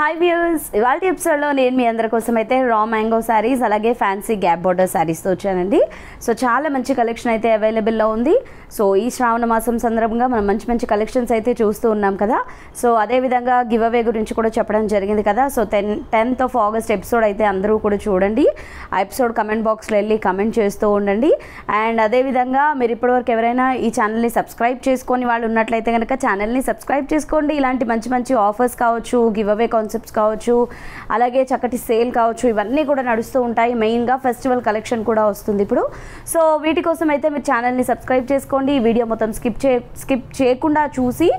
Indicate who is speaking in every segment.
Speaker 1: Hi viewers, ఇవాళ ఎపిసోడ్లో నేను మీ అందరి కోసం అయితే రా మ్యాంగో శారీస్ అలాగే ఫ్యాన్సీ గ్యాప్ బోర్డర్ శారీస్తో వచ్చానండి. సో చాలా మంచి కలెక్షన్ అయితే అవైలబుల్లో ఉంది. సో ఈ శ్రావణ మాసం సందర్భంగా మనం మంచి మంచి కలెక్షన్స్ అయితే చూస్తూ ఉన్నాం కదా. సో అదేవిధంగా గివ్ అవే గురించి కూడా చెప్పడం జరిగింది కదా. So 10th of August episode అయితే అందరూ కూడా చూడండి. ఆ ఎపిసోడ్ కమెంట్ బాక్స్లో వెళ్ళి కమెంట్ చేస్తూ ఉండండి. అండ్ అదేవిధంగా మీరు ఇప్పటివరకు ఎవరైనా ఈ ఛానల్ని సబ్స్క్రైబ్ చేసుకొని వాళ్ళు ఉన్నట్లయితే కనుక ఛానల్ని సబ్స్క్రైబ్ చేసుకోండి. ఇలాంటి మంచి మంచి ఆఫర్స్ కావచ్చు, గివ్ అవే కాన్సెప్ట్స్ కావచ్చు, అలాగే చక్కటి సేల్ కావచ్చు, ఇవన్నీ కూడా నడుస్తూ ఉంటాయి. మెయిన్గా ఫెస్టివల్ కలెక్షన్ కూడా వస్తుంది ఇప్పుడు. సో వీటి కోసం అయితే మీరు ఛానల్ని సబ్స్క్రైబ్ చేసుకోండి. ఈ వీడియో మొత్తం స్కిప్ చేయకుండా చూసి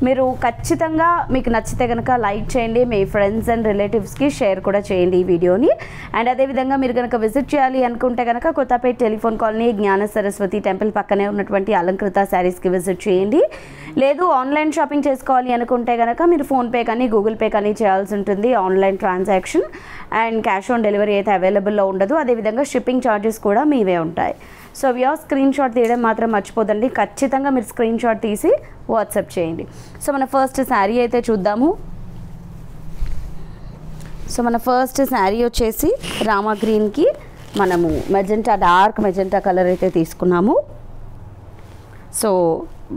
Speaker 1: మీరు ఖచ్చితంగా మీకు నచ్చితే కనుక లైక్ చేయండి, మీ ఫ్రెండ్స్ అండ్ రిలేటివ్స్కి షేర్ కూడా చేయండి ఈ వీడియోని. అండ్ అదేవిధంగా మీరు కనుక విజిట్ చేయాలి అనుకుంటే కనుక కొత్తపేట టెలిఫోన్ కాలనీ జ్ఞాన సరస్వతి టెంపుల్ పక్కనే ఉన్నటువంటి అలంకృత శారీస్కి విజిట్ చేయండి. లేదు ఆన్లైన్ షాపింగ్ చేసుకోవాలి అనుకుంటే కనుక మీరు ఫోన్పే కానీ గూగుల్ పే కానీ చేయాల్సి ఉంటుంది. Online transaction and cash on delivery అయితే అవైలబుల్లో ఉండదు. అదేవిధంగా షిప్పింగ్ ఛార్జెస్ కూడా మీవే ఉంటాయి. సో స్క్రీన్ షాట్ తీయడం మాత్రం మర్చిపోదండి. ఖచ్చితంగా మీరు స్క్రీన్ షాట్ తీసి వాట్సాప్ చేయండి. సో మన ఫస్ట్ శారీ అయితే చూద్దాము. సో మన ఫస్ట్ శారీ వచ్చేసి రామా గ్రీన్కి మనము మెజెంటా, డార్క్ మెజెంటా కలర్ అయితే తీసుకున్నాము. సో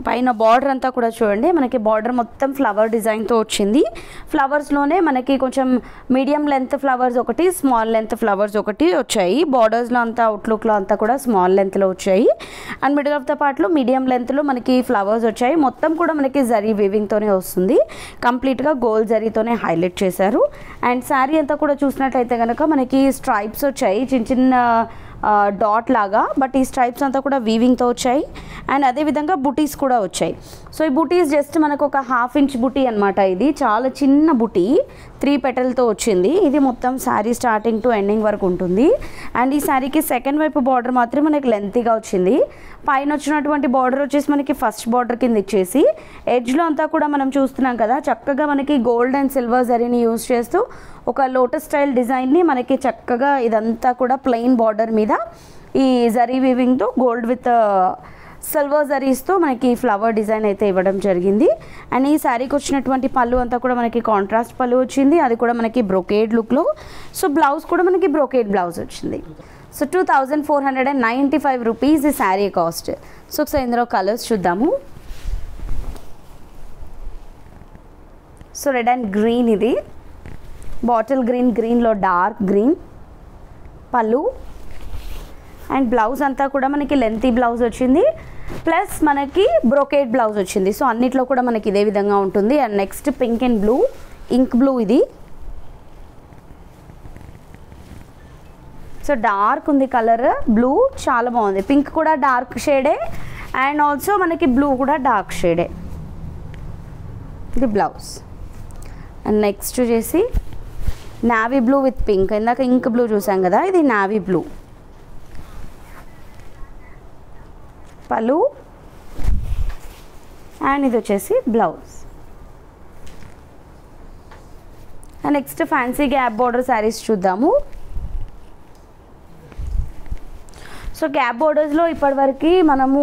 Speaker 1: పైన బార్డర్ అంతా కూడా చూడండి, మనకి బార్డర్ మొత్తం ఫ్లవర్ డిజైన్తో వచ్చింది. ఫ్లవర్స్లోనే మనకి కొంచెం మీడియం లెంత్ ఫ్లవర్స్ ఒకటి, స్మాల్ లెంత్ ఫ్లవర్స్ ఒకటి వచ్చాయి. బార్డర్స్లో అంతా అవుట్లుక్లో అంతా కూడా స్మాల్ లెంత్లో వచ్చాయి. అండ్ మిడిల్ ఆఫ్ ద పార్ట్లో మీడియం లెంత్లో మనకి ఫ్లవర్స్ వచ్చాయి. మొత్తం కూడా మనకి జరీ వీవింగ్తోనే వస్తుంది. కంప్లీట్గా గోల్డ్ జరీతోనే హైలైట్ చేశారు. అండ్ శారీ అంతా కూడా చూసినట్లయితే కనుక మనకి స్ట్రైప్స్ వచ్చాయి, చిన్న చిన్న డాట్ లాగా. బట్ ఈ స్ట్రైప్స్ అంతా కూడా వీవింగ్తో వచ్చాయి. అండ్ అదేవిధంగా బుటీస్ కూడా వచ్చాయి. సో ఈ బుటీస్ జస్ట్ మనకు ఒక 1/2 inch బుటీ అనమాట. ఇది చాలా చిన్న బుటీ, 3 పెటల్తో వచ్చింది. ఇది మొత్తం శారీ స్టార్టింగ్ టు ఎండింగ్ వరకు ఉంటుంది. అండ్ ఈ శారీకి సెకండ్ వైపు బార్డర్ మాత్రం మనకి లెంతీగా వచ్చింది. పైన వచ్చినటువంటి బార్డర్ వచ్చేసి మనకి ఫస్ట్ బార్డర్ కింద ఇచ్చేసి ఎడ్జ్లో అంతా కూడా మనం చూస్తున్నాం కదా, చక్కగా మనకి గోల్డ్ అండ్ సిల్వర్ జరీని యూజ్ చేస్తూ ఒక లోటస్ స్టైల్ డిజైన్ని మనకి చక్కగా ఇదంతా కూడా ప్లెయిన్ బార్డర్ మీద ఈ జరీ వీవింగ్తో గోల్డ్ విత్ సిల్వర్ జరీస్తో మనకి ఫ్లవర్ డిజైన్ అయితే ఇవ్వడం జరిగింది. అండ్ ఈ శారీకి వచ్చినటువంటి పళ్ళు అంతా కూడా మనకి కాంట్రాస్ట్ పళ్ళు వచ్చింది, అది కూడా మనకి బ్రొకేడ్ లుక్లో. సో బ్లౌజ్ కూడా మనకి బ్రొకేడ్ బ్లౌజ్ వచ్చింది. సో 2495 రూపీస్ ఈ శారీ కాస్ట్. సో ఒకసారి ఇందులో కలర్స్ చూద్దాము. సో రెడ్ అండ్ గ్రీన్, ఇది బాటిల్ గ్రీన్, గ్రీన్లో డార్క్ గ్రీన్ పళ్ళు. అండ్ బ్లౌజ్ అంతా కూడా మనకి లెంతీ బ్లౌజ్ వచ్చింది, ప్లస్ మనకి బ్రోకేడ్ బ్లౌజ్ వచ్చింది. సో అన్నిట్లో కూడా మనకి ఇదే విధంగా ఉంటుంది. And next pink and blue, ink blue ఇది. సో డార్క్ ఉంది కలర్, బ్లూ చాలా బాగుంది. పింక్ కూడా డార్క్ షేడే అండ్ ఆల్సో మనకి బ్లూ కూడా డార్క్ షేడే. ఇది బ్లౌజ్. అండ్ నెక్స్ట్ వచ్చేసి నావీ బ్లూ విత్ పింక్. ఇందాక ఇంక్ బ్లూ చూసాం కదా, ఇది నావీ బ్లూ పళ్ళు. అండ్ ఇది వచ్చేసి blouse. And next fancy gap border sarees చూద్దాము. సో గ్యాప్ బోర్డర్స్లో ఇప్పటివరకు మనము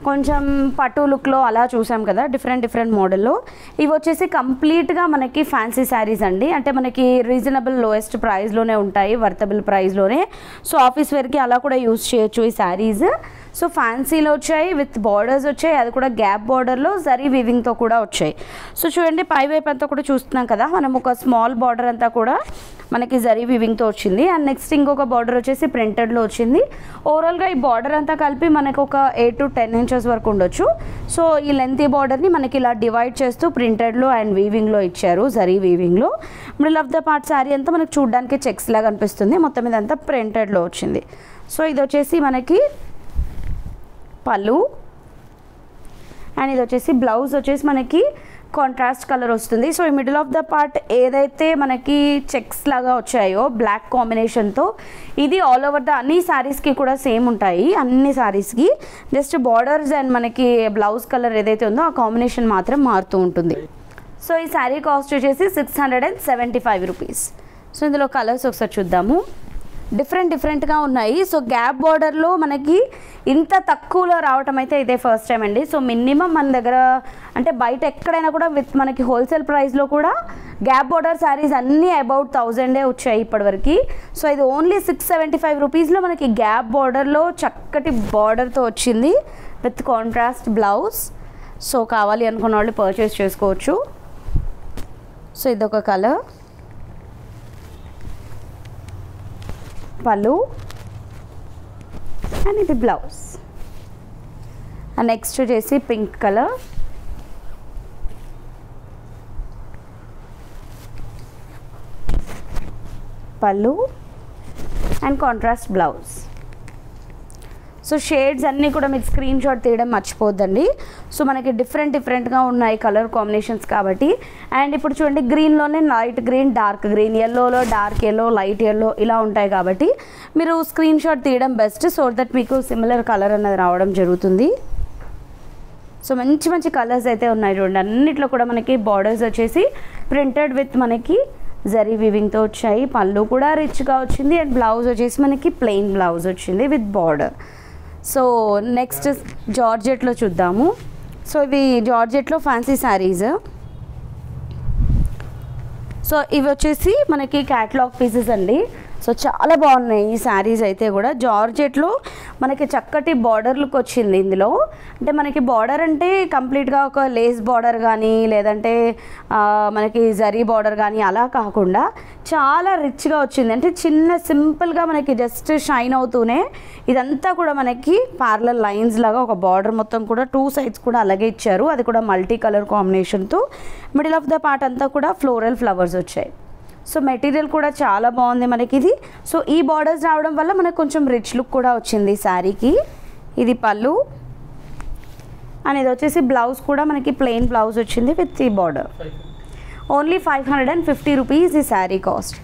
Speaker 1: కొంచెం పట్టు లుక్లో అలా చూసాం కదా, డిఫరెంట్ మోడల్లో. ఇవి వచ్చేసి కంప్లీట్గా మనకి ఫ్యాన్సీ శారీస్ అండి. అంటే మనకి రీజనబుల్ లోయెస్ట్ ప్రైస్లోనే ఉంటాయి, వర్తబుల్ ప్రైస్లోనే. సో ఆఫీస్ వేర్కి అలా కూడా యూజ్ చేయొచ్చు ఈ శారీస్. సో ఫ్యాన్సీలో వచ్చాయి, విత్ బార్డర్స్ వచ్చాయి, అది కూడా గ్యాప్ బార్డర్లో జరీ వీవింగ్తో కూడా వచ్చాయి. సో చూడండి పై వైపు అంతా కూడా చూస్తున్నాం కదా, మనం ఒక స్మాల్ బార్డర్ అంతా కూడా మనకి జరీ వీవింగ్తో వచ్చింది. అండ్ నెక్స్ట్ ఇంకొక బార్డర్ వచ్చేసి ప్రింటెడ్లో వచ్చింది. ఓవరాల్గా ఈ బార్డర్ అంతా కలిపి మనకు ఒక 8 to 10 inches వరకు ఉండొచ్చు. సో ఈ లెంతీ బార్డర్ని మనకి ఇలా డివైడ్ చేస్తూ ప్రింటెడ్లో అండ్ వీవింగ్లో ఇచ్చారు, జరీ వీవింగ్లో. Middle of the part saree అంతా మనకు చూడడానికి చెక్స్ లాగా అనిపిస్తుంది, మొత్తం ఇదంతా ప్రింటెడ్లో వచ్చింది. సో ఇది వచ్చేసి మనకి పళ్ళు. అండ్ ఇది వచ్చేసి బ్లౌజ్ వచ్చేసి మనకి కాంట్రాస్ట్ కలర్ వస్తుంది. సో ఈ మిడిల్ ఆఫ్ ద పార్ట్ ఏదైతే మనకి చెక్స్ లాగా వచ్చాయో బ్లాక్ కాంబినేషన్తో, ఇది ఆల్ ఓవర్ ద అన్ని శారీస్కి కూడా సేమ్ ఉంటాయి. అన్ని శారీస్కి జస్ట్ బార్డర్స్ అండ్ మనకి బ్లౌజ్ కలర్ ఏదైతే ఉందో ఆ కాంబినేషన్ మాత్రం మారుతూ ఉంటుంది. సో ఈ శారీ కాస్ట్ వచ్చేసి 675 రూపీస్. సో ఇందులో కలర్స్ ఒకసారి చూద్దాము. డిఫరెంట్గా ఉన్నాయి. సో గ్యాప్ బార్డర్లో మనకి ఇంత తక్కువలో రావటం అయితే ఇదే ఫస్ట్ టైం అండి. సో మినిమం మన దగ్గర అంటే బయట ఎక్కడైనా కూడా మనకి హోల్సేల్ ప్రైస్లో కూడా గ్యాప్ బార్డర్ శారీస్ అన్నీ అబౌట్ 1000 వచ్చాయి ఇప్పటివరకు. సో ఇది ఓన్లీ 675 రూపీస్లో మనకి గ్యాప్ బార్డర్లో చక్కటి బార్డర్తో వచ్చింది విత్ కాంట్రాస్ట్ బ్లౌజ్. సో కావాలి అనుకున్న వాళ్ళు పర్చేస్ చేసుకోవచ్చు. సో ఇదొక కలర్, పళ్ళు అండ్ ఇది బ్లౌజ్. అండ్ నెక్స్ట్ వచ్చేసి పింక్ కలర్, పళ్ళు and contrast blouse. So shades అన్నీ కూడా మీకు స్క్రీన్ షాట్ తీయడం మర్చిపోద్దండి. సో మనకి డిఫరెంట్గా ఉన్నాయి కలర్ కాంబినేషన్స్ కాబట్టి. అండ్ ఇప్పుడు చూడండి గ్రీన్లోనే లైట్ గ్రీన్, డార్క్ గ్రీన్, ఎల్లోలో డార్క్ ఎల్లో, లైట్ ఎల్లో ఇలా ఉంటాయి కాబట్టి మీరు స్క్రీన్ షాట్ తీయడం బెస్ట్. సో దట్ మీకు సిమిలర్ కలర్ అనేది రావడం జరుగుతుంది. సో మంచి కలర్స్ అయితే ఉన్నాయి చూడండి. అన్నిట్లో కూడా మనకి బార్డర్స్ వచ్చేసి ప్రింటెడ్ విత్ మనకి జరీ వీవింగ్తో వచ్చాయి. పళ్ళు కూడా రిచ్గా వచ్చింది అండ్ బ్లౌజ్ వచ్చేసి మనకి ప్లెయిన్ బ్లౌజ్ వచ్చింది విత్ బార్డర్. సో నెక్స్ట్ జార్జెట్లో చూద్దాము. సో ఇవి జార్జెట్లో ఫ్యాన్సీ శారీస్. సో ఇవి వచ్చేసి మనకి క్యాటలాగ్ పీసెస్ అండి. సో చాలా బాగున్నాయి ఈ శారీస్ అయితే కూడా. జార్జెట్లో మనకి చక్కటి బార్డర్ లుక్ వచ్చింది ఇందులో. అంటే మనకి బార్డర్ అంటే కంప్లీట్గా ఒక లేస్ బార్డర్ కానీ లేదంటే మనకి జరీ బార్డర్ కానీ అలా కాకుండా చాలా రిచ్గా వచ్చింది. అంటే చిన్న సింపుల్గా మనకి జస్ట్ షైన్ అవుతూనే ఇదంతా కూడా మనకి ప్యారలల్ లైన్స్ లాగా ఒక బార్డర్ మొత్తం కూడా 2 sides కూడా అలాగే ఇచ్చారు. అది కూడా మల్టీ కలర్ కాంబినేషన్తో. మిడిల్ ఆఫ్ ద పార్ట్ అంతా కూడా ఫ్లోరల్ ఫ్లవర్స్ వచ్చాయి. సో మెటీరియల్ కూడా చాలా బాగుంది మనకి ఇది. సో ఈ బార్డర్స్ రావడం వల్ల మనకు కొంచెం రిచ్ లుక్ కూడా వచ్చింది శారీకి. ఇది పళ్ళు అండ్ ఇది వచ్చేసి బ్లౌజ్ కూడా మనకి ప్లెయిన్ బ్లౌజ్ వచ్చింది విత్ ఈ బార్డర్. ఓన్లీ 550 రూపీస్ ఈ శారీ కాస్ట్.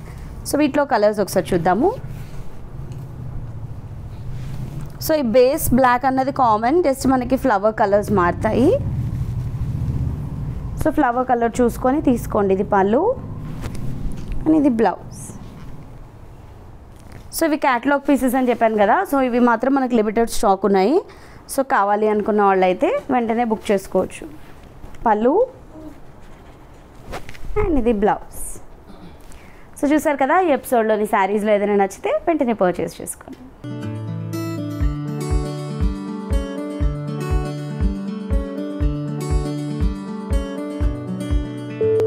Speaker 1: సో వీటిలో కలర్స్ ఒకసారి చూద్దాము. సో ఈ బేస్ బ్లాక్ అన్నది కామన్, జస్ట్ మనకి ఫ్లవర్ కలర్స్ మారుతాయి. సో ఫ్లవర్ కలర్ చూసుకొని తీసుకోండి. ఇది పళ్ళు అండ్ ఇది బ్లౌజ్. సో ఇవి క్యాటలాగ్ పీసెస్ అని చెప్పాను కదా. సో ఇవి మాత్రం మనకు లిమిటెడ్ స్టాక్ ఉన్నాయి. సో కావాలి అనుకున్న వాళ్ళు అయితే వెంటనే బుక్ చేసుకోవచ్చు. పళ్ళు అండ్ ఇది బ్లౌజ్. సో చూసారు కదా, ఈ ఎపిసోడ్లోని శారీస్లో ఏదైనా నచ్చితే వెంటనే పర్చేస్ చేసుకోండి.